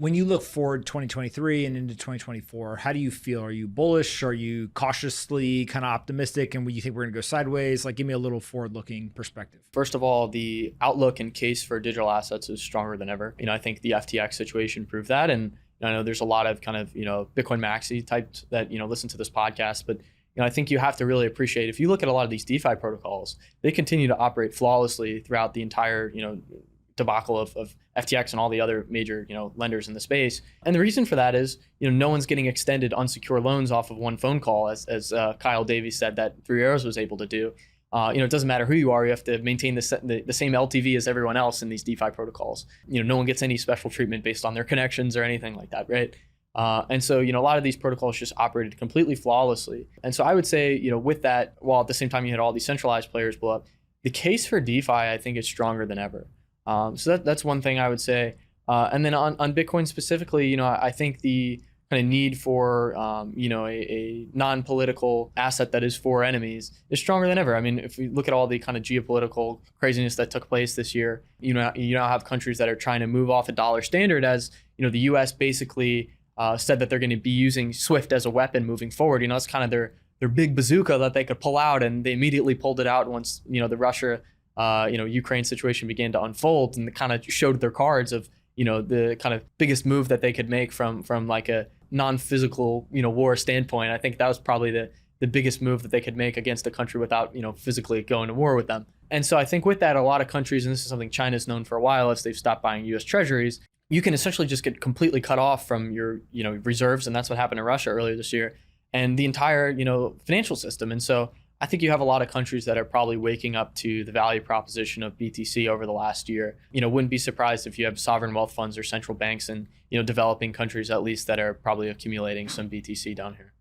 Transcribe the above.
When you look forward 2023 and into 2024, how do you feel? Are you bullish? Are you cautiously kind of optimistic? And you think we're going to go sideways? Like, give me a little forward-looking perspective. First of all, the outlook and case for digital assets is stronger than ever. I think the FTX situation proved that. And I know there's a lot of kind of, Bitcoin maxi types that, listen to this podcast, but I think you have to really appreciate, if you look at a lot of these DeFi protocols, they continue to operate flawlessly throughout the entire, debacle of FTX and all the other major, lenders in the space. And the reason for that is, no one's getting extended unsecured loans off of one phone call, as Kyle Davies said that Three Arrows was able to do. It doesn't matter who you are, you have to maintain the same LTV as everyone else in these DeFi protocols. No one gets any special treatment based on their connections or anything like that, right? And so, a lot of these protocols just operated completely flawlessly. And so I would say, with that, while at the same time you had all these centralized players blow up, the case for DeFi, I think, is stronger than ever. So that's one thing I would say. And then on Bitcoin specifically, I think the kind of need for, a non-political asset that is for enemies is stronger than ever. I mean, if we look at all the kind of geopolitical craziness that took place this year, you now have countries that are trying to move off a dollar standard as, the US basically said that they're going to be using SWIFT as a weapon moving forward. That's kind of their big bazooka that they could pull out, and they immediately pulled it out once, the Russia Ukraine situation began to unfold, and kind of showed their cards of, the kind of biggest move that they could make from like a non-physical, war standpoint. I think that was probably the biggest move that they could make against a country without, physically going to war with them. And so I think with that, a lot of countries, and this is something China's known for a while, as they've stopped buying US treasuries, you can essentially just get completely cut off from your, reserves. And that's what happened in Russia earlier this year, and the entire, financial system. And so I think you have a lot of countries that are probably waking up to the value proposition of BTC over the last year. Wouldn't be surprised if you have sovereign wealth funds or central banks in, developing countries at least that are probably accumulating some BTC down here.